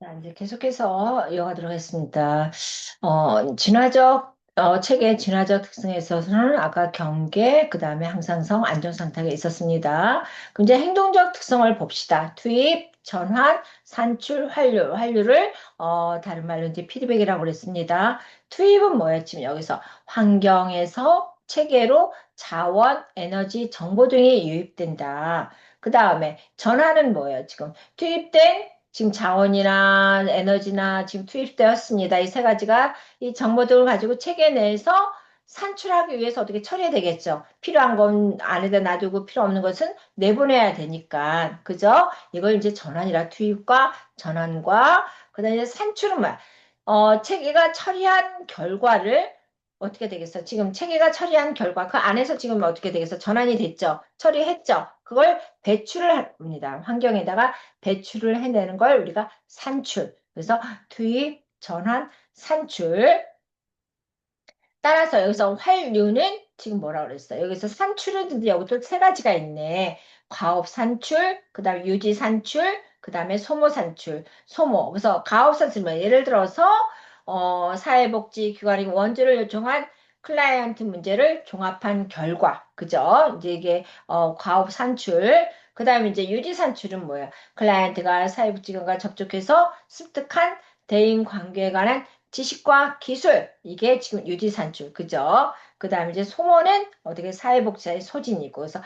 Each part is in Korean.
자, 이제 계속해서 이어가도록 하겠습니다. 책의 진화적 특성에 있어서는 아까 경계, 그 다음에 항상성, 안정상태가 있었습니다. 그럼 이제 행동적 특성을 봅시다. 투입, 전환, 산출, 환류. 환류를, 다른 말로 이제 피드백이라고 그랬습니다. 투입은 뭐예요? 지금 여기서 환경에서 체계로 자원, 에너지, 정보 등이 유입된다. 그 다음에 전환은 뭐예요? 지금 투입된 지금 자원이나 에너지나 지금 투입되었습니다. 이 세 가지가 이 정보들을 가지고 체계 내에서 산출하기 위해서 어떻게 처리해야 되겠죠. 필요한 건 안에다 놔두고 필요 없는 것은 내보내야 되니까. 그죠? 이걸 이제 전환이라 투입과 전환과 그다음에 산출은 뭐야? 체계가 처리한 결과를 어떻게 되겠어? 지금 체계가 처리한 결과 그 안에서 지금 어떻게 되겠어? 전환이 됐죠. 처리했죠. 그걸 배출을 합니다. 환경에다가 배출을 해내는 걸 우리가 산출. 그래서 투입, 전환, 산출. 따라서 여기서 환류는 지금 뭐라 그랬어요? 여기서 산출은 근데 여기 또 세 가지가 있네. 과업 산출, 그 다음에 유지 산출, 그 다음에 소모 산출. 소모. 그래서 가업 산출, 뭐 예를 들어서 사회복지기관이 원조를 요청한 클라이언트 문제를 종합한 결과. 그죠? 이제 이게 과업 산출. 그 다음에 이제 유지 산출은 뭐예요? 클라이언트가 사회복지기관과 접촉해서 습득한 대인 관계에 관한 지식과 기술, 이게 지금 유지산출, 그죠? 그 다음에 이제 소모는 어떻게 사회복지사의 소진이고, 그래서,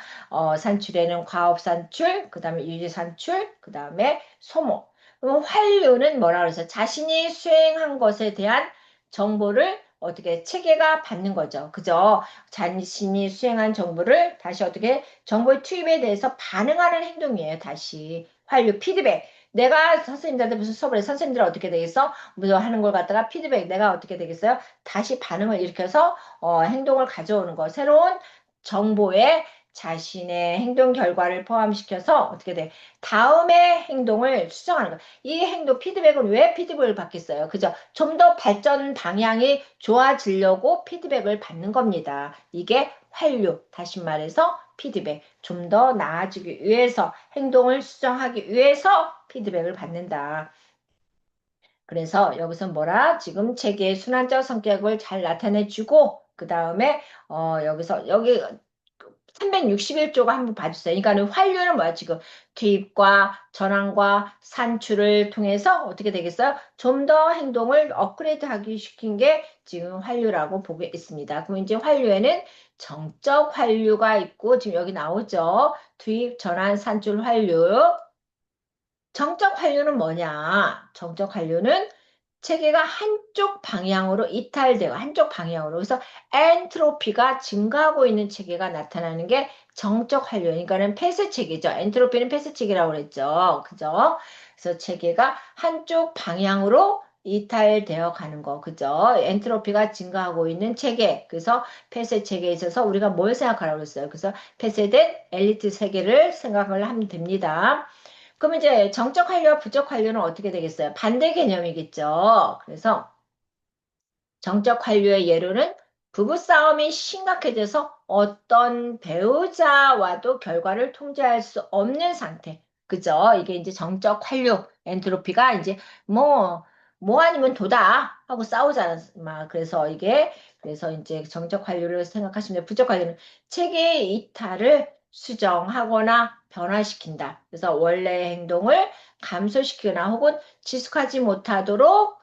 산출에는 과업산출, 그 다음에 유지산출, 그 다음에 소모. 그럼 환류는 뭐라 그래서 자신이 수행한 것에 대한 정보를 어떻게 체계가 받는 거죠. 그죠? 자신이 수행한 정보를 다시 어떻게 정보의 투입에 대해서 반응하는 행동이에요. 다시 환류 피드백. 내가 선생님들한테 무슨 수업을 해 선생님들은 어떻게 되겠어? 뭐 하는 걸 갖다가 피드백 내가 어떻게 되겠어요? 다시 반응을 일으켜서 행동을 가져오는 거. 새로운 정보에 자신의 행동 결과를 포함시켜서 어떻게 돼? 다음의 행동을 수정하는 거. 이 행동 피드백은 왜 피드백을 받겠어요? 그죠? 좀 더 발전 방향이 좋아지려고 피드백을 받는 겁니다. 이게 환류. 다시 말해서 피드백. 좀 더 나아지기 위해서 행동을 수정하기 위해서 피드백을 받는다. 그래서 여기서 뭐라? 지금 책의 순환적 성격을 잘 나타내주고, 그 다음에, 여기서, 여기 361조가 한번 봐주세요. 그러니까 환류는 뭐야? 지금 투입과 전환과 산출을 통해서 어떻게 되겠어요? 좀 더 행동을 업그레이드 하기 시킨 게 지금 환류라고 보고 있습니다. 그럼 이제 환류에는 정적 환류가 있고, 지금 여기 나오죠? 투입, 전환, 산출, 환류. 정적 환류는 뭐냐? 정적 환류는 체계가 한쪽 방향으로 이탈되고 한쪽 방향으로 그래서 엔트로피가 증가하고 있는 체계가 나타나는 게 정적 환류. 그러니까는 폐쇄 체계죠. 엔트로피는 폐쇄 체계라고 그랬죠. 그죠? 그래서 체계가 한쪽 방향으로 이탈되어 가는 거. 그죠? 엔트로피가 증가하고 있는 체계. 그래서 폐쇄 체계에 있어서 우리가 뭘 생각하라고 그랬어요? 그래서 폐쇄된 엘리트 세계를 생각을 하면 됩니다. 그럼 이제 정적 관료와 부적 관료는 어떻게 되겠어요? 반대 개념이겠죠. 그래서 정적 관료의 예로는 부부싸움이 심각해져서 어떤 배우자와도 결과를 통제할 수 없는 상태. 그죠? 이게 이제 정적 관료, 엔트로피가 이제 뭐, 뭐 아니면 도다 하고 싸우잖아. 막, 그래서 이제 정적 관료를 생각하시면 부적 관료는 체계의 이탈을 수정하거나 변화시킨다. 그래서 원래 행동을 감소시키거나 혹은 지속하지 못하도록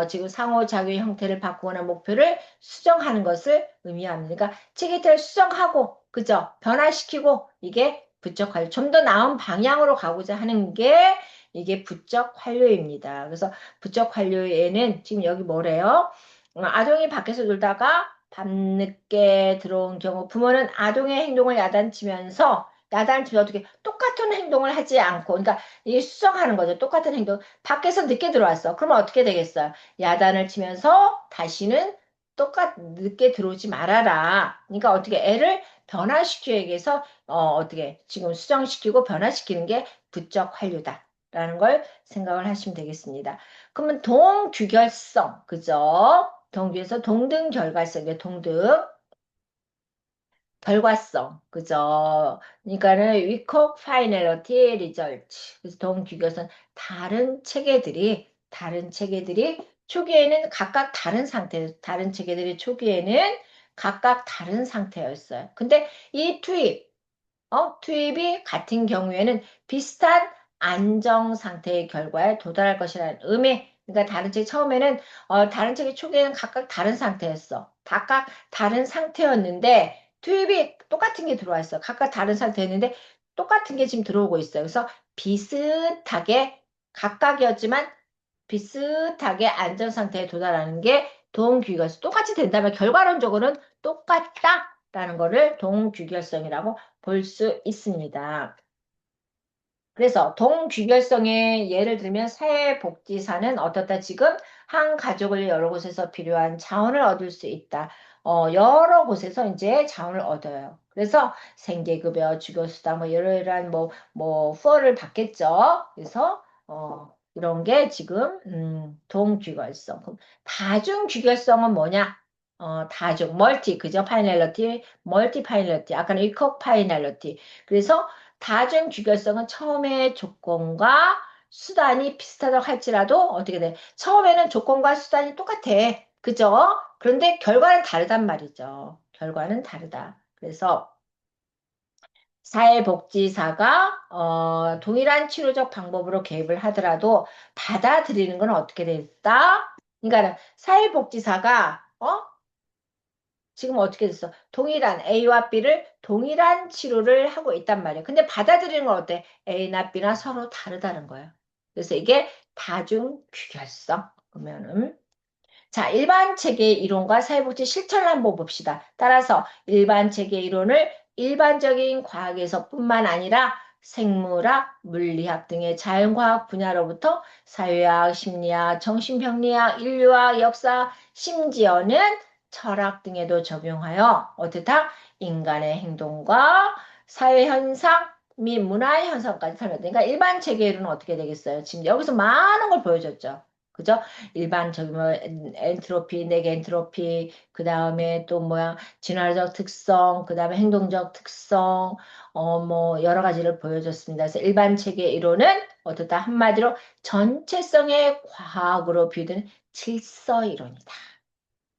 지금 상호작용 형태를 바꾸거나 목표를 수정하는 것을 의미합니다. 그러니까 체계를 수정하고, 그죠? 변화시키고, 이게 부적 활 좀 더 나은 방향으로 가고자 하는 게 이게 부적 활류입니다. 그래서 부적 활류에는 지금 여기 뭐래요? 아동이 밖에서 놀다가 밤늦게 들어온 경우 부모는 아동의 행동을 야단치면서 어떻게 똑같은 행동을 하지 않고, 그러니까 이게 수정하는 거죠. 똑같은 행동. 밖에서 늦게 들어왔어. 그러면 어떻게 되겠어요? 야단을 치면서 다시는 늦게 들어오지 말아라. 그러니까 어떻게 애를 변화시키기 위해서 어떻게 지금 수정시키고 변화시키는 게 부적 환류다라는 걸 생각을 하시면 되겠습니다. 그러면 동규결성, 그죠? 동규에서 동등 결과성이에요. 동등. 결과성, 그죠? 그러니까는 위콕 파이널리티 리절트. 그래서 동규격은 다른 체계들이 초기에는 각각 다른 상태, 다른 체계들이 초기에는 각각 다른 상태였어요. 근데 이 투입이 같은 경우에는 비슷한 안정 상태의 결과에 도달할 것이라는 의미. 그러니까 다른 책 처음에는 다른 책의 초기에는 각각 다른 상태였어. 각각 다른 상태였는데 투입이 똑같은 게 들어와 있어. 각각 다른 상태였는데 똑같은 게 지금 들어오고 있어요. 그래서 비슷하게 각각이었지만 비슷하게 안정 상태에 도달하는 게 동규결성. 똑같이 된다면 결과론적으로는 똑같다라는 거를 동규결성이라고 볼 수 있습니다. 그래서 동규결성의 예를 들면 사회복지사는 어떻다 지금 한 가족을 여러 곳에서 필요한 자원을 얻을 수 있다. 여러 곳에서 이제 자원을 얻어요. 그래서 생계급여, 주교수당 뭐 이러이러한 후원을 받겠죠. 그래서 이런 게 지금 동규결성. 그럼 다중규결성은 뭐냐? 다중 멀티 그죠? 파이널리티, 멀티 파이널리티. 아까는 이커 파이널리티. 그래서 다중 규결성은 처음에 조건과 수단이 비슷하다고 할지라도 어떻게 돼? 처음에는 조건과 수단이 똑같아. 그죠? 그런데 결과는 다르단 말이죠. 결과는 다르다. 그래서 사회복지사가 동일한 치료적 방법으로 개입을 하더라도 받아들이는 건 어떻게 됐다? 그러니까 사회복지사가 지금 어떻게 됐어? 동일한 A와 B를 동일한 치료를 하고 있단 말이에요. 근데 받아들이는 건 어때? A나 B나 서로 다르다는 거예요. 그래서 이게 다중 규결성. 그러면은 자, 일반 체계의 이론과 사회복지 실천을 한번 봅시다. 따라서 일반 체계의 이론을 일반적인 과학에서뿐만 아니라 생물학, 물리학 등의 자연과학 분야로부터 사회학, 심리학, 정신병리학, 인류학, 역사, 심지어는 철학 등에도 적용하여 어떻다? 인간의 행동과 사회 현상 및 문화 현상까지 설명된다. 그러니까 일반 체계의 이론은 어떻게 되겠어요? 지금 여기서 많은 걸 보여줬죠. 그죠? 일반적인 뭐 엔트로피, 내겐트로피, 그 다음에 또 뭐야 진화적 특성, 그 다음에 행동적 특성, 뭐 여러 가지를 보여줬습니다. 그래서 일반 체계 이론은 어떻다 한마디로 전체성의 과학으로 비유되는 질서 이론이다.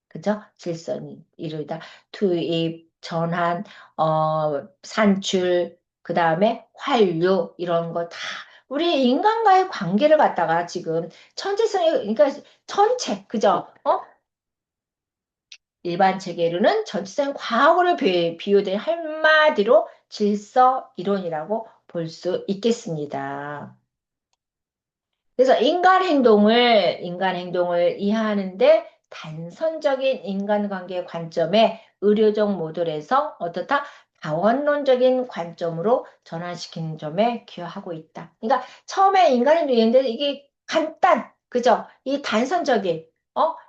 그죠? 질서 이론이다. 투입, 전환, 산출, 그 다음에 환류 이런 거 다 우리 인간과의 관계를 갖다가 지금 천체성의 그러니까 전체 그죠? 일반 체계로는 전체적인 과학으로 비유된 한마디로 질서 이론이라고 볼 수 있겠습니다. 그래서 인간 행동을 이해하는데 단선적인 인간관계 관점에 의료적 모델에서 어떻다? 다원론적인 관점으로 전환시키는 점에 기여하고 있다. 그러니까 처음에 인간행동 이해했는데 이게 그죠? 이 단선적인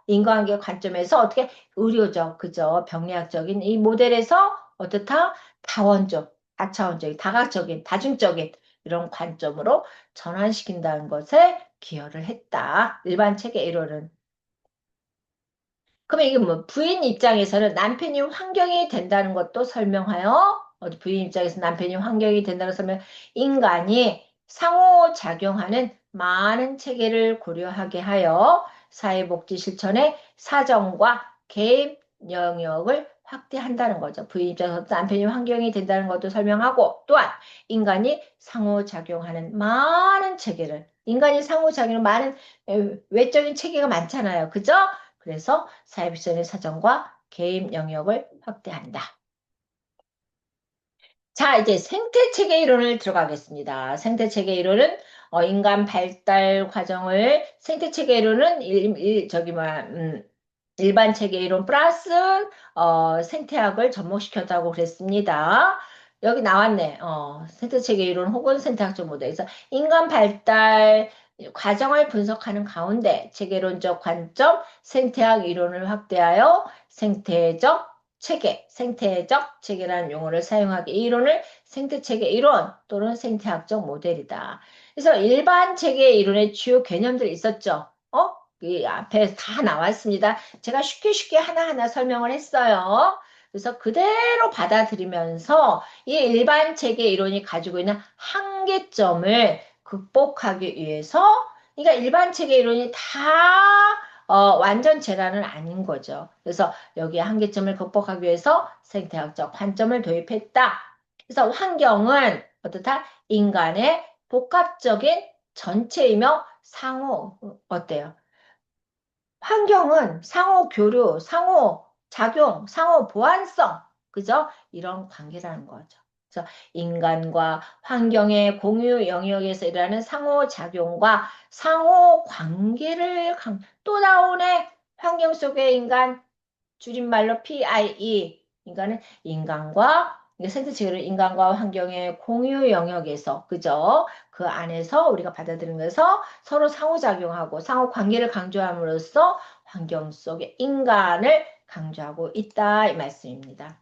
인간관계 관점에서 어떻게 의료적, 그죠? 병리학적인 이 모델에서 어떻다? 다원적, 다차원적인, 다각적인, 다중적인 이런 관점으로 전환시킨다는 것에 기여를 했다. 일반 체계 1호는. 그러면 이게 뭐 부인 입장에서는 남편이 환경이 된다는 것도 설명하여 부인 입장에서 남편이 환경이 된다는 설명 인간이 상호작용하는 많은 체계를 고려하게 하여 사회복지 실천의 사정과 개입 영역을 확대한다는 거죠. 부인 입장에서 남편이 환경이 된다는 것도 설명하고 또한 인간이 상호작용하는 많은 체계를 인간이 상호작용하는 많은 외적인 체계가 많잖아요. 그죠? 그래서 사회비전의 사정과 개입 영역을 확대한다. 자, 이제 생태체계 이론을 들어가겠습니다. 생태체계 이론은 인간 발달 과정을 생태체계 이론은 일반 체계 이론 플러스 생태학을 접목시켰다고 그랬습니다. 여기 나왔네. 생태체계 이론 혹은 생태학적 모델에서 인간 발달 과정을 분석하는 가운데 체계론적 관점, 생태학 이론을 확대하여 생태적 체계라는 용어를 사용하기 이 이론을 생태체계 이론 또는 생태학적 모델이다. 그래서 일반 체계 이론의 주요 개념들이 있었죠. 이 앞에 다 나왔습니다. 제가 쉽게 하나하나 설명을 했어요. 그래서 그대로 받아들이면서 이 일반 체계 이론이 가지고 있는 한계점을 극복하기 위해서, 그러니까 일반 체계 이론이 다 완전체라는 아닌 거죠. 그래서 여기에 한계점을 극복하기 위해서 생태학적 관점을 도입했다. 그래서 환경은 어떻다? 인간의 복합적인 전체이며 상호, 어때요? 환경은 상호 교류, 상호 작용, 상호 보완성, 그죠? 이런 관계라는 거죠. 그래서 인간과 환경의 공유 영역에서 일어나는 상호 작용과 상호 관계를 또 나오네. 환경 속의 인간, 줄임말로 PIE. 인간은 인간과 생태체계를 인간과 환경의 공유 영역에서, 그죠? 그 안에서 우리가 받아들이는 것에서 서로 상호작용하고 상호 관계를 강조함으로써 환경 속의 인간을 강조하고 있다 이 말씀입니다.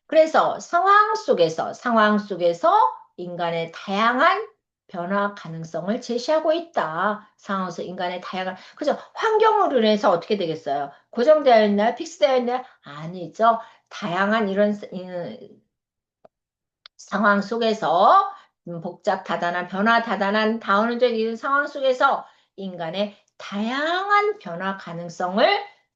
그래서 상황 속에서 인간의 다양한 변화 가능성을 제시하고 있다. 상황에서 인간의 다양한, 그죠? 환경으로 인해서 어떻게 되겠어요? 고정되어 있나요? 픽스되어 있나요? 아니죠. 다양한 이런 상황 속에서 복잡 다단한 변화 다단한 다원적인 상황 속에서 인간의 다양한 변화 가능성을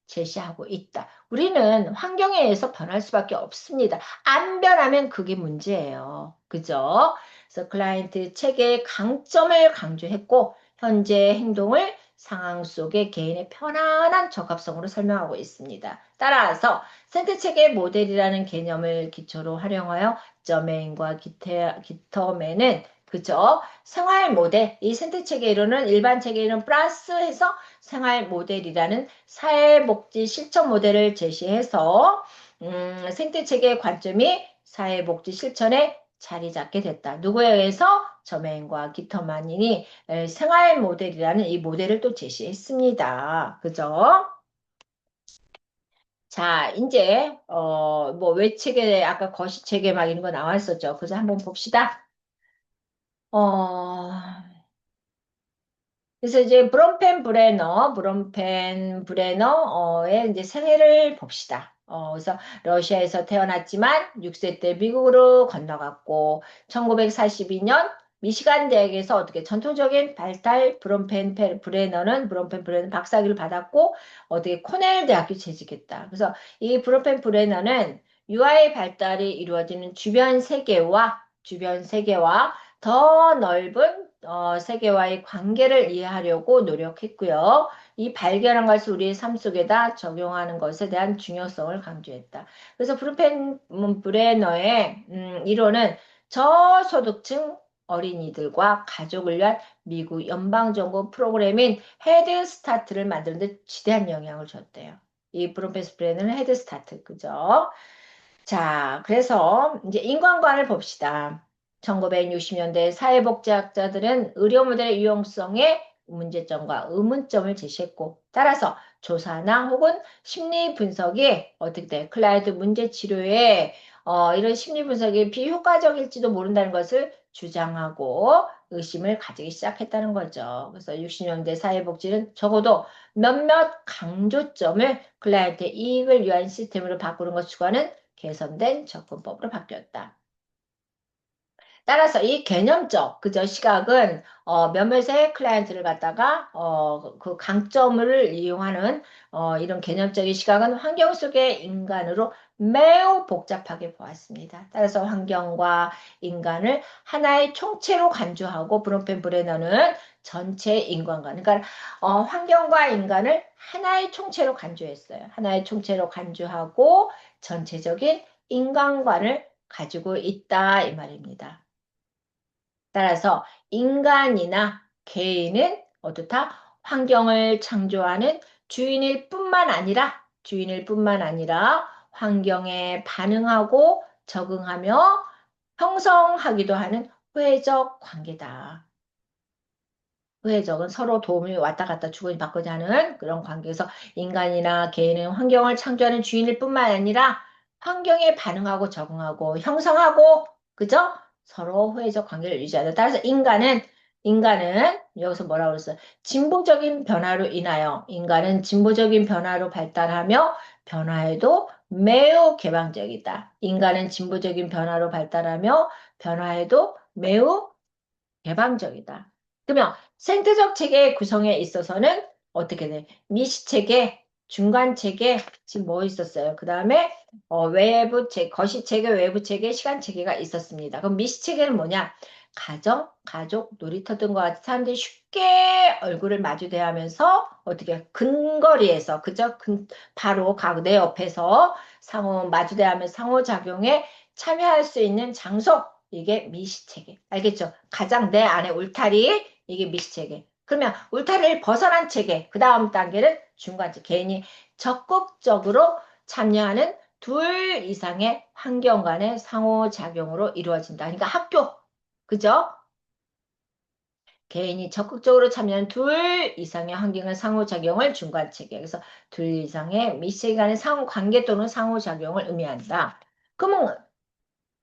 제시하고 있다. 우리는 환경에 의해서 변할 수밖에 없습니다. 안 변하면 그게 문제예요. 그죠? 그래서 클라이언트 체계의 강점을 강조했고 현재 행동을 상황 속의 개인의 편안한 적합성으로 설명하고 있습니다. 따라서 생태체계 모델이라는 개념을 기초로 활용하여 점메인과 기터맨은 그죠? 생활 모델, 이 생태체계 이론은 일반 체계 이론 플러스해서 생활 모델이라는 사회복지 실천 모델을 제시해서 생태체계의 관점이 사회복지 실천에 자리 잡게 됐다. 누구에 의해서? 점메인과 기터만이 생활 모델이라는 이 모델을 또 제시했습니다. 그죠? 자, 이제, 뭐, 외체계, 아까 거시체계 막 이런 거 나왔었죠. 그래서 한번 봅시다. 어, 그래서 이제 브롬펜 브레너의 이제 생애를 봅시다. 그래서 러시아에서 태어났지만 6세 때 미국으로 건너갔고 1942년 미시간 대학에서 어떻게 전통적인 발달 브롬펜 브레너는 박사학위를 받았고 어떻게 코넬 대학교 재직했다. 그래서 이 브롬펜 브레너는 유아의 발달이 이루어지는 주변 세계와 더 넓은 세계와의 관계를 이해하려고 노력했고요. 이 발견한 것을 우리의 삶 속에다 적용하는 것에 대한 중요성을 강조했다. 그래서 브루펜 브레너의 이론은 저소득층 어린이들과 가족을 위한 미국 연방정부 프로그램인 헤드스타트를 만드는 데 지대한 영향을 줬대요. 이 브루펜 브레너는 헤드스타트, 그죠? 자, 그래서 이제 인권관을 봅시다. 1960년대 사회복지학자들은 의료 모델의 유용성에 문제점과 의문점을 제시했고, 따라서 조사나 혹은 심리 분석이 어떻게 돼? 클라이언트 문제 치료에 이런 심리 분석이 비효과적일지도 모른다는 것을 주장하고 의심을 가지기 시작했다는 거죠. 그래서 60년대 사회복지는 적어도 몇몇 강조점을 클라이언트의 이익을 위한 시스템으로 바꾸는 것 추구하는 개선된 접근법으로 바뀌었다. 따라서 이 개념적 그저 시각은 몇몇의 클라이언트를 갖다가 그 강점을 이용하는 이런 개념적인 시각은 환경 속의 인간으로 매우 복잡하게 보았습니다. 따라서 환경과 인간을 하나의 총체로 간주하고 브론펜 브레너는 전체 인간관, 그러니까 환경과 인간을 하나의 총체로 간주했어요. 하나의 총체로 간주하고 전체적인 인간관을 가지고 있다 이 말입니다. 따라서 인간이나 개인은 어떻다? 환경을 창조하는 주인일 뿐만 아니라 환경에 반응하고 적응하며 형성하기도 하는 후회적 관계다. 후회적은 서로 도움이 왔다 갔다 주고받고자 하는 그런 관계에서 인간이나 개인은 환경을 창조하는 주인일 뿐만 아니라 환경에 반응하고 적응하고 형성하고 그죠? 서로 후회적 관계를 유지하다. 따라서 인간은 여기서 뭐라고 그랬어요? 진보적인 변화로 발달하며 변화에도 매우 개방적이다. 인간은 진보적인 변화로 발달하며 변화에도 매우 개방적이다. 그러면 생태적 체계 구성에 있어서는 어떻게 돼? 미시체계, 중간체계, 지금 뭐 있었어요? 그 다음에 거시체계, 외부체계, 시간체계가 있었습니다. 그럼 미시체계는 뭐냐? 가정, 가족, 놀이터 등과 같은 사람들이 쉽게 얼굴을 마주대하면서 어떻게 근거리에서 그죠? 바로 내 옆에서 마주대하면서 상호작용에 참여할 수 있는 장소 이게 미시체계. 알겠죠? 가장 내 안에 울타리, 이게 미시체계. 그러면 울타리를 벗어난 체계, 그 다음 단계는 중간체. 개인이 적극적으로 참여하는 둘 이상의 환경 간의 상호작용으로 이루어진다. 그러니까 학교, 그죠? 개인이 적극적으로 참여하는 둘 이상의 환경의 상호작용을 중간체계. 그래서 둘 이상의 미시체계 간의 상호관계 또는 상호작용을 의미한다. 그러면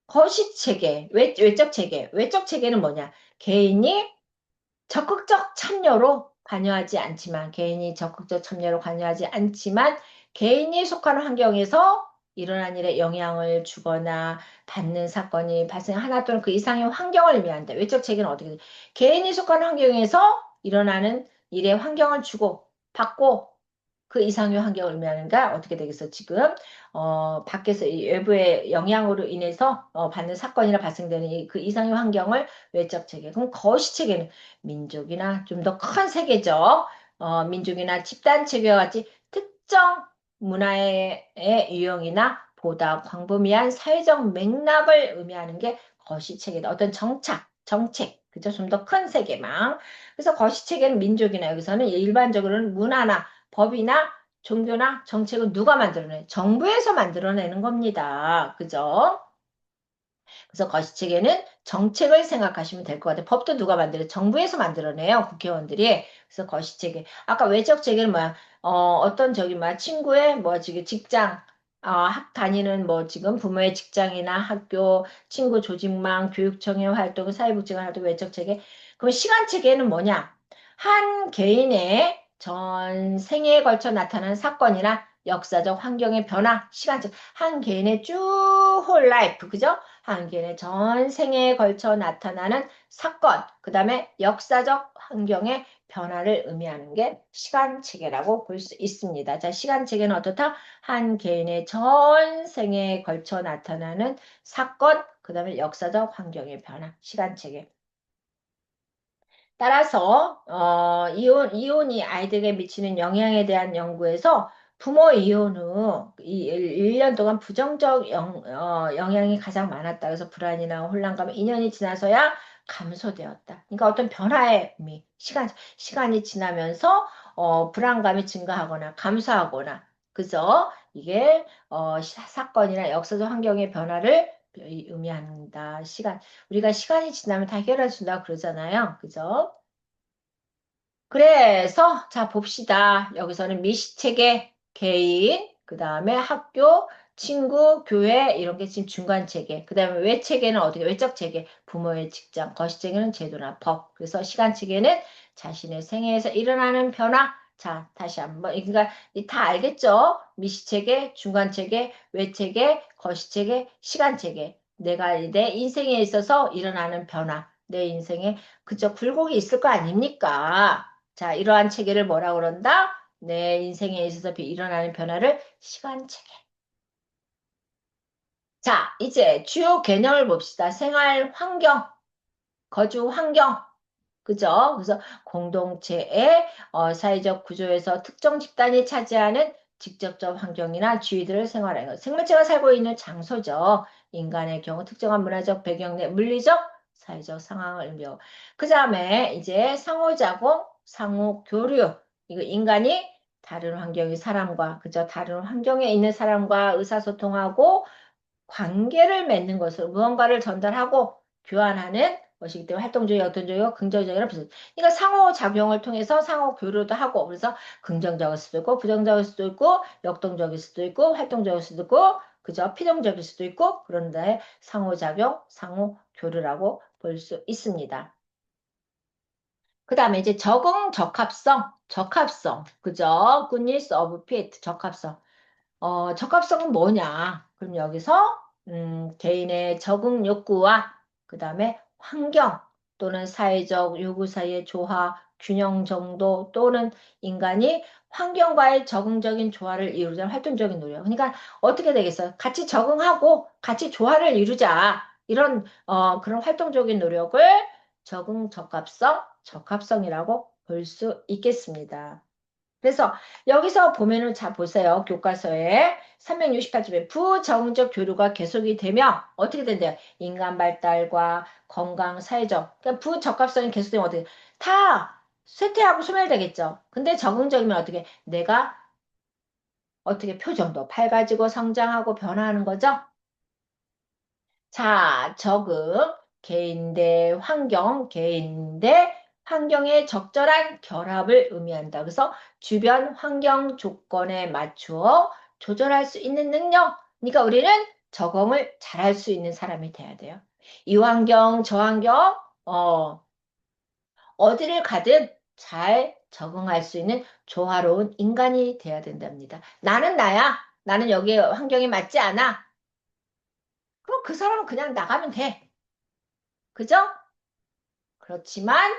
거시체계, 외적 체계. 외적 체계는 뭐냐? 개인이 적극적 참여로 관여하지 않지만, 개인이 적극적 참여로 관여하지 않지만, 개인이 속하는 환경에서 일어난 일에 영향을 주거나 받는 사건이 발생 하나 또는 그 이상의 환경을 의미한다. 외적 체계는 어떻게 돼? 개인이 속하는 환경에서 일어나는 일에 환경을 주고 받고 그 이상의 환경을 의미하는가 어떻게 되겠어? 지금 밖에서 이 외부의 영향으로 인해서 받는 사건이나 발생되는 그 이상의 환경을 외적 체계. 그럼 거시 체계는 민족이나 좀 더 큰 세계적 민족이나 집단 체계와 같이 특정 문화의 유형이나 보다 광범위한 사회적 맥락을 의미하는 게 거시 체계다. 어떤 정책, 그죠? 좀 더 큰 세계망. 그래서 거시 체계는 민족이나 여기서는 일반적으로는 문화나 법이나 종교나 정책은 누가 만들어내? 정부에서 만들어내는 겁니다. 그죠? 그래서 거시책에는 정책을 생각하시면 될 것 같아요. 법도 누가 만들어요? 정부에서 만들어내요. 국회의원들이. 그래서 거시체계. 아까 외적 체계는 뭐야? 어떤 저기 뭐야? 친구의 뭐 지금 직장, 학 다니는 뭐 지금 부모의 직장이나 학교, 친구 조직망, 교육청의 활동, 사회복지관 활동, 외적 체계. 그럼 시간 체계는 뭐냐? 한 개인의 전 생애에 걸쳐 나타나는 사건이나 역사적 환경의 변화, 시간적, 한 개인의 쭉 홀 라이프, 그죠? 한 개인의 전 생애에 걸쳐 나타나는 사건, 그 다음에 역사적 환경의 변화를 의미하는 게 시간 체계라고 볼 수 있습니다. 자, 시간 체계는 어떻다? 한 개인의 전 생애에 걸쳐 나타나는 사건, 그 다음에 역사적 환경의 변화, 시간 체계. 따라서 이혼이 아이들에게 미치는 영향에 대한 연구에서 부모 이혼 후 1년 동안 부정적 영향이 가장 많았다. 그래서 불안이나 혼란감이 2년이 지나서야 감소되었다. 그러니까 어떤 변화의 의미, 시간이 지나면서 불안감이 증가하거나 감소하거나 그죠? 이게 사건이나 역사적 환경의 변화를 의미한다. 우리가 시간이 지나면 다 해결해 준다고 그러잖아요. 그죠? 그래서 자 봅시다. 여기서는 미시체계, 개인, 그 다음에 학교, 친구, 교회 이런 게 지금 중간 체계. 그 다음에 외체계는 어떻게? 외적 체계, 부모의 직장, 거시체계는 제도나 법. 그래서 시간 체계는 자신의 생애에서 일어나는 변화. 자 다시 한번 그러니까 다 알겠죠? 미시체계, 중간 체계, 외체계, 거시체계, 시간 체계. 내가 내 인생에 있어서 일어나는 변화. 내 인생에 그저 굴곡이 있을 거 아닙니까? 자, 이러한 체계를 뭐라 그런다? 내 인생에 있어서 일어나는 변화를 시간 체계. 자, 이제 주요 개념을 봅시다. 생활 환경, 거주 환경. 그죠? 그래서 공동체의 사회적 구조에서 특정 집단이 차지하는 직접적 환경이나 주의들을 생활하는 것. 생물체가 살고 있는 장소죠. 인간의 경우 특정한 문화적 배경 내 물리적, 사회적 상황을 의미하고. 그 다음에 이제 상호작용, 상호교류. 이거 인간이 다른 환경의 사람과, 그죠? 다른 환경에 있는 사람과 의사소통하고 관계를 맺는 것으로 무언가를 전달하고 교환하는 것이기 때문에 활동적이고 역동적이고 긍정적이고 비슷. 그러니까 상호작용을 통해서 상호 교류도 하고 그래서 긍정적일 수도 있고 부정적일 수도 있고 역동적일 수도 있고 활동적일 수도 있고 그저 피동적일 수도 있고 그런데 상호작용, 상호 교류라고 볼 수 있습니다. 그 다음에 이제 적응 적합성, 그죠? goodness of fit, 적합성. 적합성은 뭐냐? 그럼 여기서 개인의 적응 욕구와 그 다음에 환경 또는 사회적 요구 사이의 조화, 균형 정도 또는 인간이 환경과의 적응적인 조화를 이루자 활동적인 노력. 그러니까 어떻게 되겠어요? 같이 적응하고 같이 조화를 이루자. 이런 그런 활동적인 노력을 적응 적합성, 적합성이라고 볼 수 있겠습니다. 그래서 여기서 보면은 자 보세요. 교과서에 368쪽에 부정적 교류가 계속이 되면 어떻게 된대요? 인간 발달과 건강, 사회적. 그러니까 부적합성이 계속되면 어떻게 다 쇠퇴하고 소멸되겠죠. 근데 적응적이면 어떻게 내가 어떻게 표정도 밝아지고 성장하고 변화하는 거죠? 자, 적응, 개인 대 환경, 개인 대 환경의 적절한 결합을 의미한다. 그래서 주변 환경 조건에 맞추어 조절할 수 있는 능력. 그러니까 우리는 적응을 잘할 수 있는 사람이 돼야 돼요. 이 환경, 저 환경, 어디를 가든 잘 적응할 수 있는 조화로운 인간이 돼야 된답니다. 나는 나야. 나는 여기 환경에 맞지 않아. 그럼 그 사람은 그냥 나가면 돼. 그죠? 그렇지만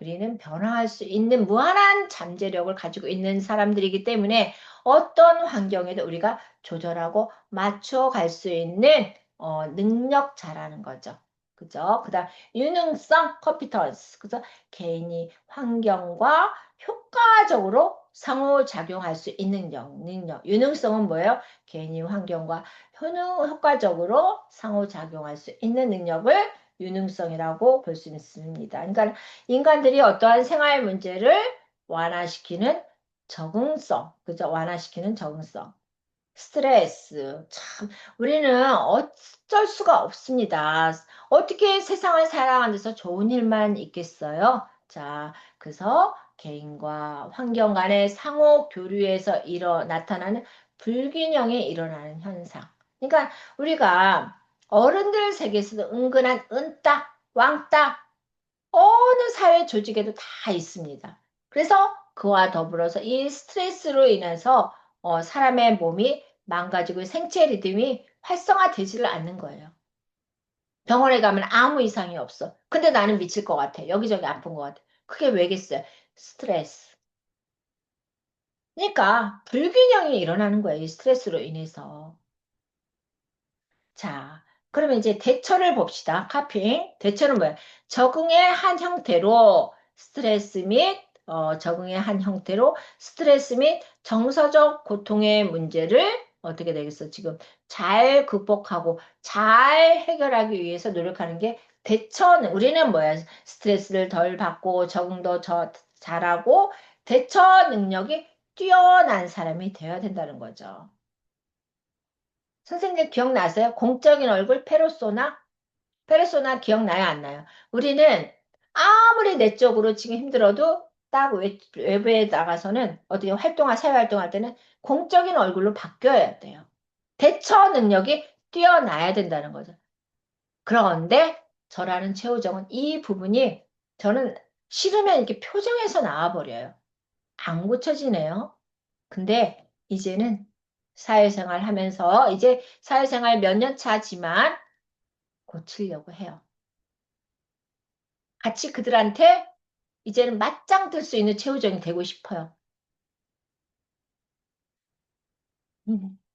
우리는 변화할 수 있는 무한한 잠재력을 가지고 있는 사람들이기 때문에 어떤 환경에도 우리가 조절하고 맞춰 갈 수 있는 능력자라는 거죠. 그죠? 그다음 유능성, 컴피턴스. 그죠? 개인이 환경과 효과적으로 상호작용할 수 있는 능력. 유능성은 뭐예요? 개인이 환경과 효과적으로 상호작용할 수 있는 능력을 유능성이라고 볼 수 있습니다. 그러니까 인간들이 어떠한 생활 문제를 완화시키는 적응성, 그죠? 완화시키는 적응성. 스트레스. 참, 우리는 어쩔 수가 없습니다. 어떻게 세상을 살아가는 데서 좋은 일만 있겠어요? 자, 그래서 개인과 환경 간의 상호 교류에서 나타나는 불균형이 일어나는 현상. 그러니까 우리가 어른들 세계에서도 은근한 은따, 왕따, 어느 사회 조직에도 다 있습니다. 그래서 그와 더불어서 이 스트레스로 인해서 사람의 몸이 망가지고 생체 리듬이 활성화되지를 않는 거예요. 병원에 가면 아무 이상이 없어. 근데 나는 미칠 것 같아. 여기저기 아픈 것 같아. 그게 왜겠어요? 스트레스. 그러니까 불균형이 일어나는 거예요. 이 스트레스로 인해서. 자, 그러면 이제 대처를 봅시다. 카핑. 대처는 뭐야? 적응의 한 형태로 스트레스 및 적응의 한 형태로 스트레스 및 정서적 고통의 문제를 어떻게 되겠어? 지금 잘 극복하고 잘 해결하기 위해서 노력하는 게 대처는 우리는 뭐야? 스트레스를 덜 받고 적응도 잘하고 대처 능력이 뛰어난 사람이 되어야 된다는 거죠. 선생님 기억나세요? 공적인 얼굴 페르소나? 페르소나 기억나요? 안 나요? 우리는 아무리 내적으로 지금 힘들어도 딱 외부에 나가서는 어떻게 사회 활동할 때는 공적인 얼굴로 바뀌어야 돼요. 대처 능력이 뛰어나야 된다는 거죠. 그런데 저라는 최우정은 이 부분이 저는 싫으면 이렇게 표정에서 나와버려요. 안 고쳐지네요. 근데 이제는 사회생활 하면서 이제 사회생활 몇 년 차지만 고치려고 해요. 같이 그들한테 이제는 맞짱 뜰 수 있는 최우정이 되고 싶어요.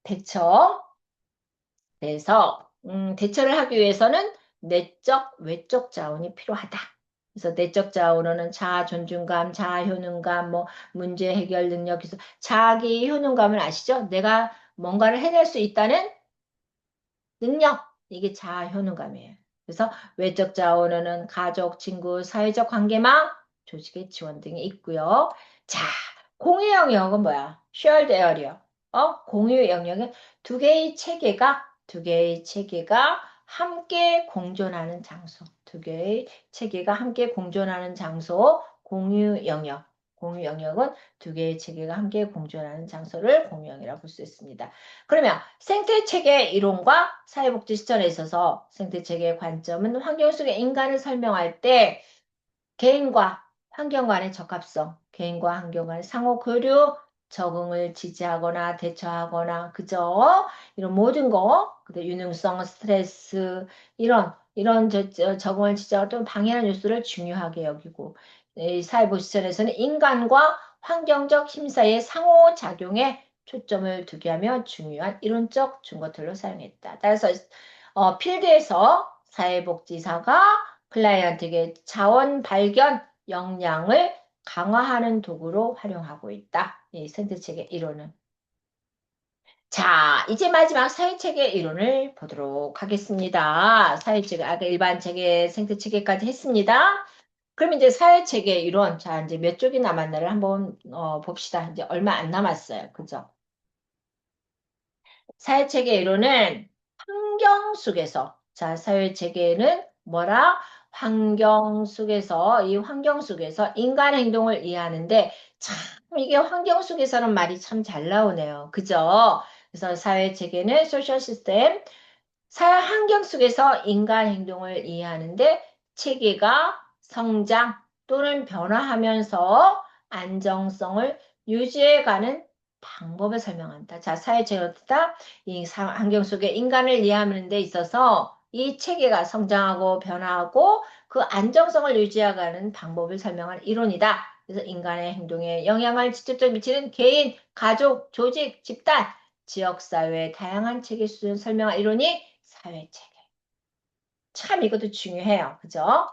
대처. 그래서 대처를 하기 위해서는 내적, 외적 자원이 필요하다. 그래서 내적 자원은 자아 존중감, 자아 효능감, 뭐 문제 해결 능력, 그래서 자기 효능감을 아시죠? 내가 뭔가를 해낼 수 있다는 능력, 이게 자아 효능감이에요. 그래서 외적 자원은 가족, 친구, 사회적 관계망, 조직의 지원 등이 있고요. 자, 공유 영역은 뭐야? shared area. 공유 영역은 두 개의 체계가 함께 공존하는 장소. 두 개의 체계가 함께 공존하는 장소, 공유 영역. 공유 영역은 두 개의 체계가 함께 공존하는 장소를 공유 영역이라고 볼 수 있습니다. 그러면 생태체계 이론과 사회복지 실천에 있어서 생태체계의 관점은 환경 속의 인간을 설명할 때 개인과 환경 간의 적합성, 개인과 환경 간의 상호 교류, 적응을 지지하거나 대처하거나, 그죠? 이런 모든 거, 그다음 유능성, 스트레스, 이런 적응을 지지하고 또 방해하는 요소를 중요하게 여기고, 이 사회복 시설에서는 인간과 환경적 힘 사이의 상호작용에 초점을 두게 하며 중요한 이론적 증거들로 사용했다. 따라서 필드에서 사회복지사가 클라이언트에게 자원 발견 역량을 강화하는 도구로 활용하고 있다. 이 생태체계 이론은. 자, 이제 마지막 사회체계 이론을 보도록 하겠습니다. 사회체계, 아까 일반 체계, 생태체계까지 했습니다. 그럼 이제 사회체계 이론, 자, 이제 몇 쪽이 남았나를 한번 봅시다. 이제 얼마 안 남았어요. 그죠? 사회체계 이론은 환경 속에서, 자, 사회체계는 뭐라? 환경 속에서, 이 환경 속에서 인간 행동을 이해하는데, 참, 이게 환경 속에서는 말이 참 잘 나오네요. 그죠? 그래서 사회체계는 소셜 시스템, 사회 환경 속에서 인간 행동을 이해하는데, 체계가 성장 또는 변화하면서 안정성을 유지해가는 방법을 설명한다. 자, 사회체계는 어떻다? 이 환경 속에 인간을 이해하는 데 있어서 이 체계가 성장하고 변화하고 그 안정성을 유지해가는 방법을 설명한 이론이다. 그래서 인간의 행동에 영향을 직접적으로 미치는 개인, 가족, 조직, 집단, 지역사회의 다양한 체계 수준을 설명한 이론이 사회체계. 참 이것도 중요해요. 그죠?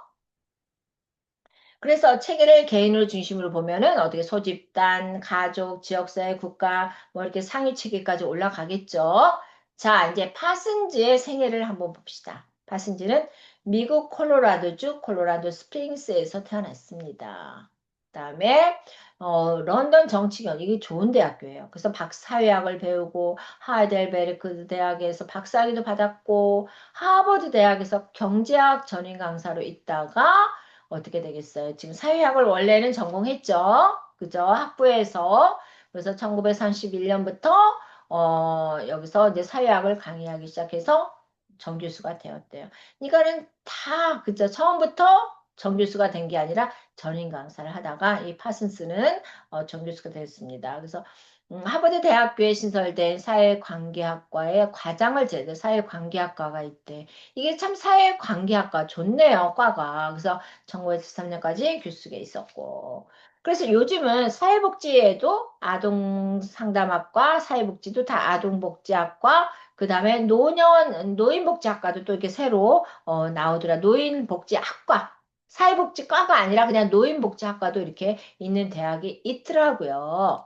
그래서 체계를 개인으로 중심으로 보면은 어떻게 소집단, 가족, 지역사회, 국가 뭐 이렇게 상위 체계까지 올라가겠죠. 자, 이제 파슨즈의 생애를 한번 봅시다. 파슨즈는 미국 콜로라도주 콜로라도 스프링스에서 태어났습니다. 그다음에 런던 정치경 이게 좋은 대학교예요. 그래서 사회학을 배우고 하이델베르크 대학에서 박사학위도 받았고 하버드 대학에서 경제학 전임 강사로 있다가 어떻게 되겠어요? 지금 사회학을 원래는 전공했죠. 그죠? 학부에서. 그래서 1931년부터 여기서 이제 사회학을 강의하기 시작해서 정교수가 되었대요. 이거는 다 그죠? 처음부터 정교수가 된 게 아니라 전임 강사를 하다가 이 파슨스는 정교수가 되었습니다. 그래서 하버드 대학교에 신설된 사회관계학과의 과장을 제대 사회관계학과가 있대. 이게 참 사회관계학과 좋네요, 과가. 그래서 1973년까지 교수가 있었고. 그래서 요즘은 사회복지에도 아동상담학과, 사회복지도 다 아동복지학과, 그 다음에 노인복지학과도 또 이렇게 새로 나오더라. 노인복지학과. 사회복지과가 아니라 그냥 노인복지학과도 이렇게 있는 대학이 있더라고요.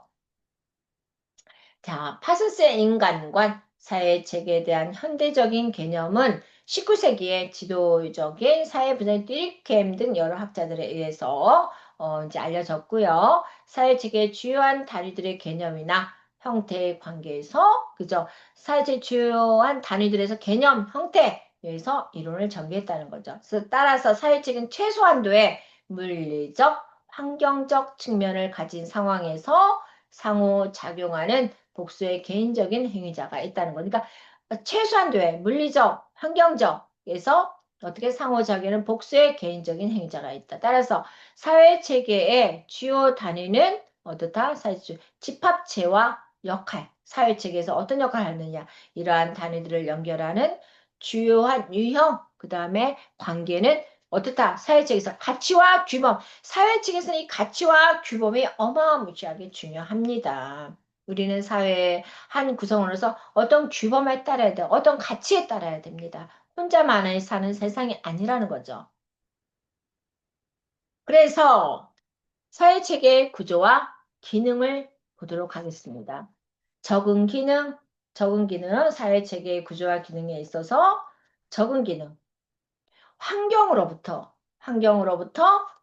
자, 파슨스의 인간관, 사회체계에 대한 현대적인 개념은 19세기의 지도적인 사회분야 듀리켐 등 여러 학자들에 의해서 이제 알려졌고요. 사회체계의 주요한 단위들의 개념이나 형태의 관계에서 그죠? 사회체계 주요한 단위들에서 개념, 형태에서 이론을 전개했다는 거죠. 그래서 따라서 사회체계는 최소한도의 물리적, 환경적 측면을 가진 상황에서 상호작용하는 복수의 개인적인 행위자가 있다는 거니까 최소한도의 물리적, 환경적에서 어떻게 상호작용하는 복수의 개인적인 행위자가 있다. 따라서 사회체계의 주요 단위는 어떻다? 집합체와 역할, 사회체계에서 어떤 역할을 하느냐 이러한 단위들을 연결하는 주요한 유형, 그 다음에 관계는 어떻다? 사회체계에서 가치와 규범, 사회측에서는 이 가치와 규범이 어마무시하게 중요합니다. 우리는 사회의 한 구성원으로서 어떤 규범에 따라야 돼, 어떤 가치에 따라야 됩니다. 혼자만이 사는 세상이 아니라는 거죠. 그래서 사회체계의 구조와 기능을 보도록 하겠습니다. 적응 기능, 적응 기능은 사회체계의 구조와 기능에 있어서 적응 기능. 환경으로부터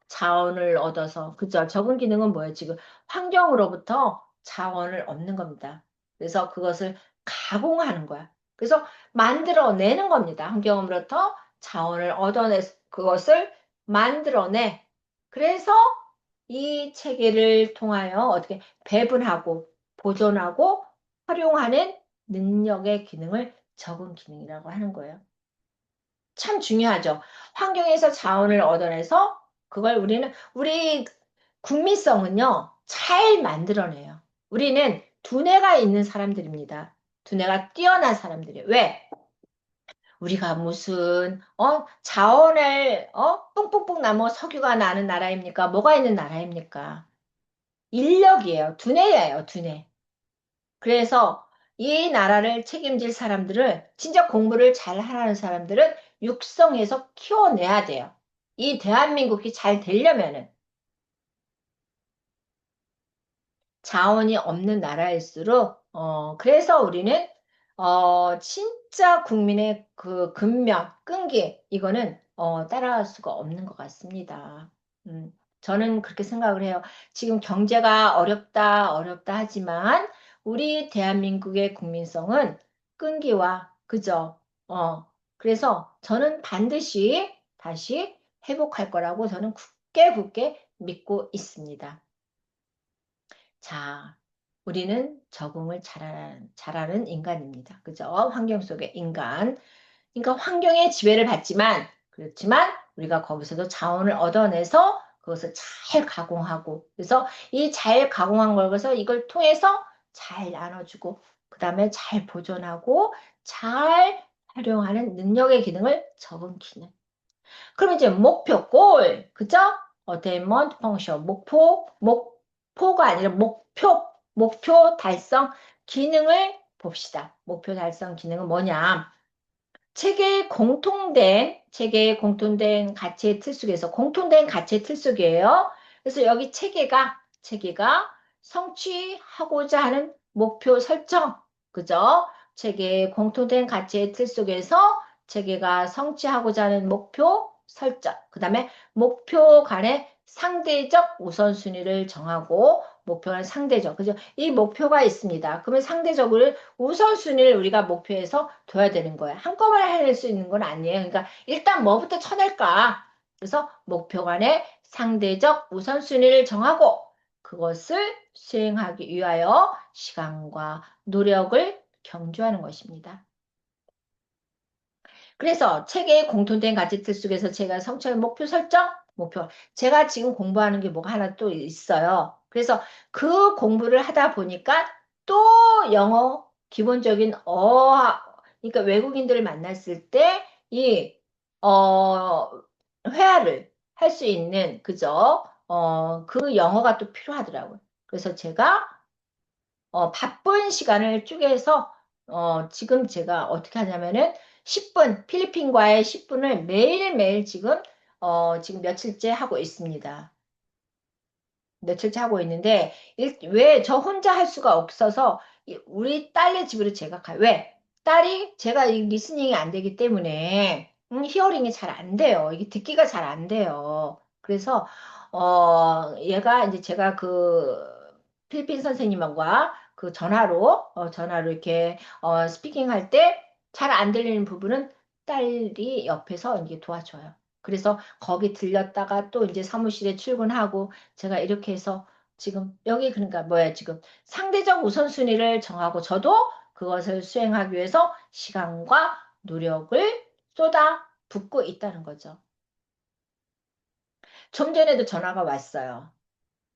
자원을 얻어서, 그죠? 적응 기능은 뭐예요? 지금 환경으로부터 자원을 얻는 겁니다. 그래서 그것을 가공하는 거야. 그래서 만들어내는 겁니다. 환경으로부터 자원을 얻어내, 그것을 만들어내. 그래서 이 체계를 통하여 어떻게 배분하고 보존하고 활용하는 능력의 기능을 적응 기능이라고 하는 거예요. 참 중요하죠. 환경에서 자원을 얻어내서 그걸 우리 국민성은요, 잘 만들어내요. 우리는 두뇌가 있는 사람들입니다. 두뇌가 뛰어난 사람들이에요. 왜? 우리가 무슨 자원을 뿡뿡뿡 나뭐 석유가 나는 나라입니까? 뭐가 있는 나라입니까? 인력이에요. 두뇌예요, 두뇌. 그래서 이 나라를 책임질 사람들을 진짜 공부를 잘 하는 사람들은 육성해서 키워내야 돼요. 이 대한민국이 잘 되려면은 자원이 없는 나라일수록 그래서 우리는 진짜 국민의 그 근면, 끈기 이거는 따라갈 수가 없는 것 같습니다. 저는 그렇게 생각을 해요. 지금 경제가 어렵다, 어렵다 하지만 우리 대한민국의 국민성은 끈기와 그죠? 그래서 저는 반드시 다시 회복할 거라고 저는 굳게 굳게 믿고 있습니다. 자, 우리는 적응을 잘하는 인간입니다. 그죠? 환경 속의 인간. 그러니까 환경의 지배를 받지만, 그렇지만 우리가 거기서도 자원을 얻어내서 그것을 잘 가공하고, 그래서 이 잘 가공한 걸서 이걸 통해서 잘 나눠주고, 그 다음에 잘 보존하고, 잘 활용하는 능력의 기능을 적응 기능. 그럼 이제 목표, 골, 그죠? 어테인먼트 펑션, 목표가 아니라 목표 달성 기능을 봅시다. 목표 달성 기능은 뭐냐? 체계의 공통된 가치의 틀 속에서 공통된 가치의 틀 속이에요. 그래서 여기 체계가 성취하고자 하는 목표 설정, 그죠? 체계의 공통된 가치의 틀 속에서 체계가 성취하고자 하는 목표 설정, 그 다음에 목표 간의 상대적 우선순위를 정하고 목표는 상대적, 그죠? 이 목표가 있습니다. 그러면 상대적으로 우선순위를 우리가 목표에서 둬야 되는 거예요. 한꺼번에 해낼 수 있는 건 아니에요. 그러니까 일단 뭐부터 쳐낼까? 그래서 목표 간의 상대적 우선순위를 정하고 그것을 수행하기 위하여 시간과 노력을 경주하는 것입니다. 그래서 책의 공통된 가치틀 속에서 제가 성취할 목표 설정, 제가 지금 공부하는 게 뭐가 하나 또 있어요. 그래서 그 공부를 하다 보니까 또 영어 기본적인 그러니까 외국인들을 만났을 때 이, 회화를 할 수 있는, 그죠? 그 영어가 또 필요하더라고요. 그래서 제가 바쁜 시간을 쪼개서 지금 제가 어떻게 하냐면은 10분, 필리핀과의 10분을 매일매일 지금 며칠째 하고 있습니다. 며칠째 하고 있는데, 왜 저 혼자 할 수가 없어서 우리 딸네 집으로 제가 가요. 왜? 딸이 제가 이 리스닝이 안 되기 때문에, 히어링이 잘 안 돼요. 이게 듣기가 잘 안 돼요. 그래서, 얘가 이제 제가 그 필리핀 선생님과 그 전화로 이렇게, 스피킹 할 때 잘 안 들리는 부분은 딸이 옆에서 이제 도와줘요. 그래서 거기 들렸다가 또 이제 사무실에 출근하고 제가 이렇게 해서 지금 여기 그러니까 뭐야 지금 상대적 우선순위를 정하고 저도 그것을 수행하기 위해서 시간과 노력을 쏟아 붓고 있다는 거죠. 좀 전에도 전화가 왔어요.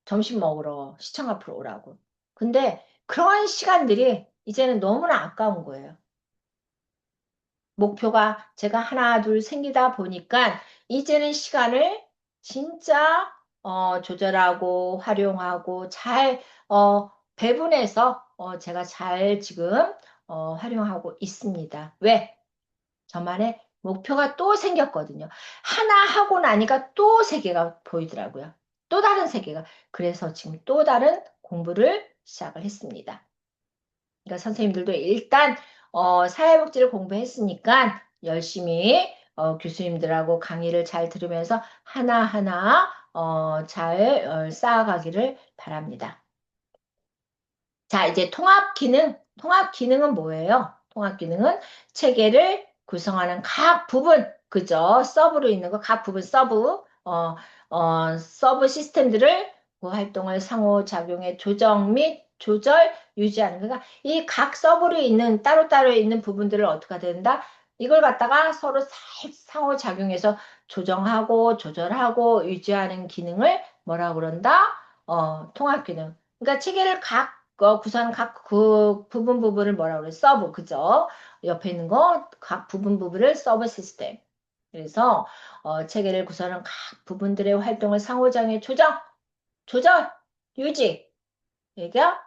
점심 먹으러 시청 앞으로 오라고. 근데 그런 시간들이 이제는 너무나 아까운 거예요. 목표가 제가 하나, 둘 생기다 보니까 이제는 시간을 진짜 조절하고 활용하고 잘 배분해서 제가 잘 지금 활용하고 있습니다. 왜? 저만의 목표가 또 생겼거든요. 하나 하고 나니까 또 세계가 보이더라고요. 또 다른 세계가. 그래서 지금 또 다른 공부를 시작을 했습니다. 그러니까 선생님들도 일단 사회복지를 공부했으니까 열심히 교수님들하고 강의를 잘 들으면서 하나하나 잘 쌓아가기를 바랍니다. 자, 이제 통합 기능. 통합 기능은 뭐예요? 통합 기능은 체계를 구성하는 각 부분, 그죠? 서브로 있는 거, 각 부분 서브 시스템들을 그 활동을 상호작용의 조정 및 조절, 유지하는. 그러니까 이 각 서브로 있는, 따로따로 있는 부분들을 어떻게 해야 된다? 이걸 갖다가 서로 상호작용해서 조정하고, 조절하고, 유지하는 기능을 뭐라고 그런다? 통합 기능. 그러니까 체계를 구성 각 그 부분 부분을 뭐라 그래? 서브, 그죠? 옆에 있는 거 각 부분 부분을 서브 시스템. 그래서 체계를 구성하는 각 부분들의 활동을 상호작용의 조절, 유지. 얘가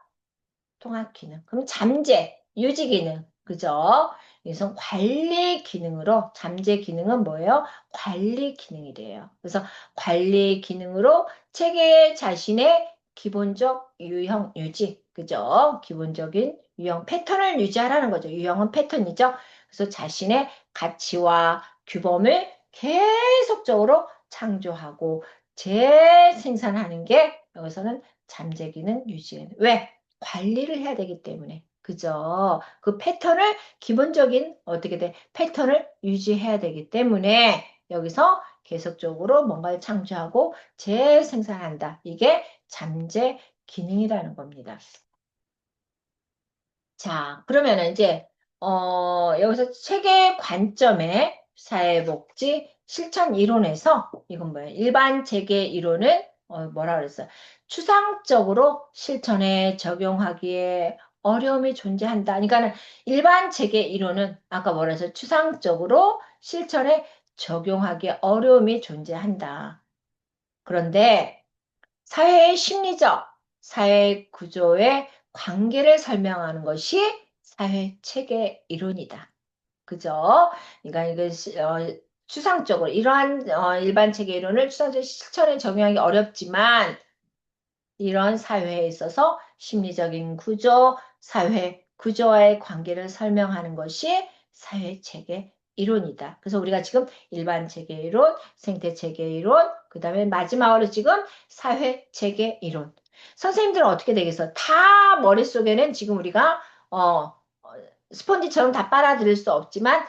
통합 기능. 그럼 잠재, 유지 기능. 그죠? 그래서 관리 기능으로, 잠재 기능은 뭐예요? 관리 기능이래요. 그래서 관리 기능으로 체계 자신의 기본적 유형 유지. 그죠? 기본적인 유형 패턴을 유지하라는 거죠. 유형은 패턴이죠. 그래서 자신의 가치와 규범을 계속적으로 창조하고 재생산하는 게 여기서는 잠재 기능 유지. 왜? 관리를 해야 되기 때문에. 그죠? 그 패턴을, 기본적인, 어떻게 돼? 패턴을 유지해야 되기 때문에 여기서 계속적으로 뭔가를 창조하고 재생산한다. 이게 잠재 기능이라는 겁니다. 자, 그러면 이제, 여기서 체계 관점의 사회복지 실천 이론에서, 이건 뭐예요? 일반 체계 이론은, 뭐라 그랬어요? 추상적으로 실천에 적용하기에 어려움이 존재한다. 그러니까는 일반 체계 이론은, 아까 뭐라 했어요? 추상적으로 실천에 적용하기에 어려움이 존재한다. 그런데, 사회의 심리적, 사회 구조의 관계를 설명하는 것이 사회 체계 이론이다. 그죠? 그러니까 이게 추상적으로 이러한 일반 체계 이론을 추상적 실천에 적용하기 어렵지만 이런 사회에 있어서 심리적인 구조, 사회 구조와의 관계를 설명하는 것이 사회 체계 이론이다. 그래서 우리가 지금 일반 체계 이론, 생태 체계 이론, 그 다음에 마지막으로 지금 사회 체계 이론. 선생님들은 어떻게 되겠어? 다 머릿속에는 지금 우리가 스펀지처럼 다 빨아들일 수 없지만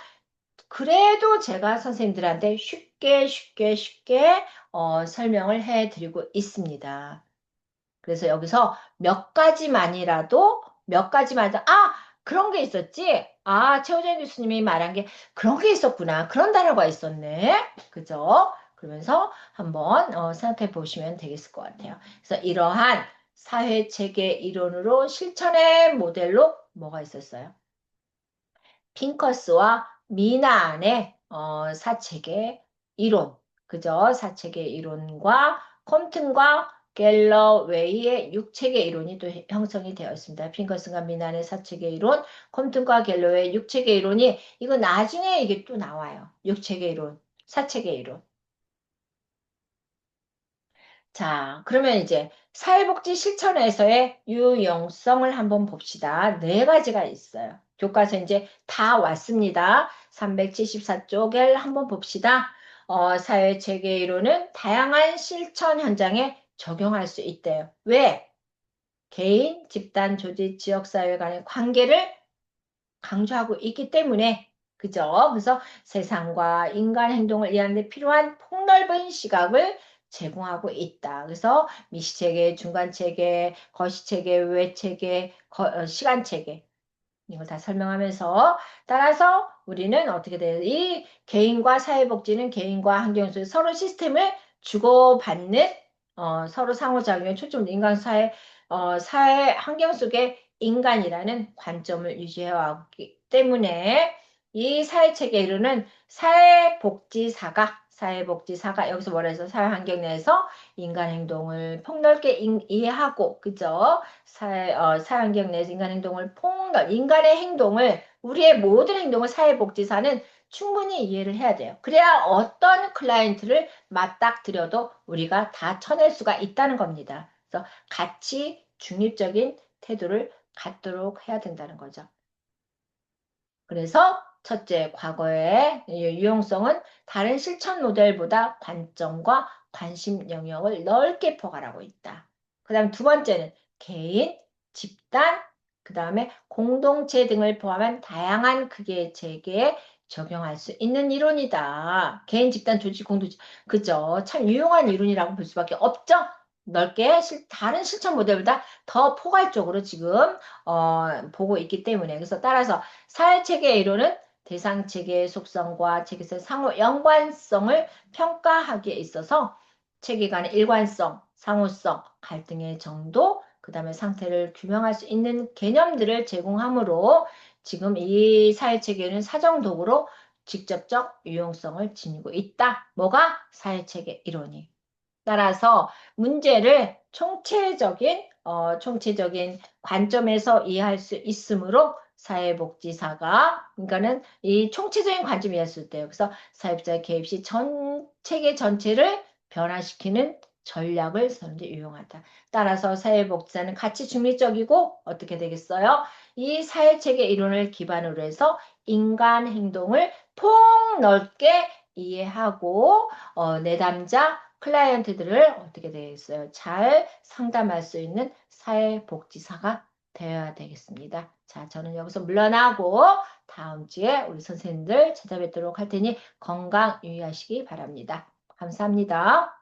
그래도 제가 선생님들한테 쉽게 설명을 해드리고 있습니다. 그래서 여기서 그런 게 있었지? 최호정 교수님이 말한 게 그런 게 있었구나. 그런 단어가 있었네. 그죠? 그러면서 한번 생각해 보시면 되겠을 것 같아요. 그래서 이러한 사회체계 이론으로 실천의 모델로 뭐가 있었어요? 핑커스와 미나안의 사체계 이론, 그죠? 사체계 이론과 컴튼과 갤러웨이의 육체계 이론이 또 형성이 되어 있습니다. 핑커스와 미나안의 사체계 이론, 컴튼과 갤러웨이의 육체계 이론이 이거 나중에 이게 또 나와요. 육체계 이론, 사체계 이론. 자, 그러면 이제 사회복지 실천에서의 유용성을 한번 봅시다. 네 가지가 있어요. 교과서 이제 다 왔습니다. 374쪽을 한번 봅시다. 사회체계 이론은 다양한 실천 현장에 적용할 수 있대요. 왜? 개인, 집단, 조직, 지역사회 간의 관계를 강조하고 있기 때문에 그죠? 그래서 세상과 인간 행동을 이해하는 데 필요한 폭넓은 시각을 제공하고 있다. 그래서 미시체계, 중간체계, 거시체계, 외체계, 시간체계 이걸 다 설명하면서 따라서 우리는 어떻게 돼요? 이 개인과 사회복지는 개인과 환경 속에 서로 시스템을 주고받는 서로 상호작용에 초점 인간 사회 환경 속에 인간이라는 관점을 유지해왔기 때문에 이 사회체계 이론은 사회복지사가 여기서 뭐라 해서 사회환경 내에서 인간 행동을 폭넓게 이해하고 그죠? 사회환경 내에서 인간 행동을 인간의 행동을 우리의 모든 행동을 사회복지사는 충분히 이해를 해야 돼요. 그래야 어떤 클라이언트를 맞닥뜨려도 우리가 다 쳐낼 수가 있다는 겁니다. 그래서 같이 중립적인 태도를 갖도록 해야 된다는 거죠. 그래서 첫째, 과거의 유용성은 다른 실천 모델보다 관점과 관심 영역을 넓게 포괄하고 있다. 그 다음 두 번째는 개인, 집단, 그 다음에 공동체 등을 포함한 다양한 크기의 체계에 적용할 수 있는 이론이다. 개인, 집단, 조직, 공동체. 그죠? 참 유용한 이론이라고 볼 수밖에 없죠? 넓게 다른 실천 모델보다 더 포괄적으로 지금 보고 있기 때문에 그래서 따라서 사회체계 이론은 대상체계의 속성과 체계의 상호 연관성을 평가하기에 있어서 체계 간의 일관성, 상호성, 갈등의 정도, 그 다음에 상태를 규명할 수 있는 개념들을 제공하므로 지금 이 사회체계는 사정도구로 직접적 유용성을 지니고 있다. 뭐가? 사회체계 이론이. 따라서 문제를 총체적인 관점에서 이해할 수 있으므로 사회복지사가, 그러니까는 이 총체적인 관점이 이해했을 때요. 그래서 사회복지사 개입 시 전 체계 전체를 변화시키는 전략을 쓰는데 유용하다. 따라서 사회복지사는 가치 중립적이고 어떻게 되겠어요? 이 사회체계 이론을 기반으로 해서 인간 행동을 폭넓게 이해하고 내담자 클라이언트들을 어떻게 되겠어요? 잘 상담할 수 있는 사회복지사가 되어야 되겠습니다. 자, 저는 여기서 물러나고 다음 주에 우리 선생님들 찾아뵙도록 할 테니 건강 유의하시기 바랍니다. 감사합니다.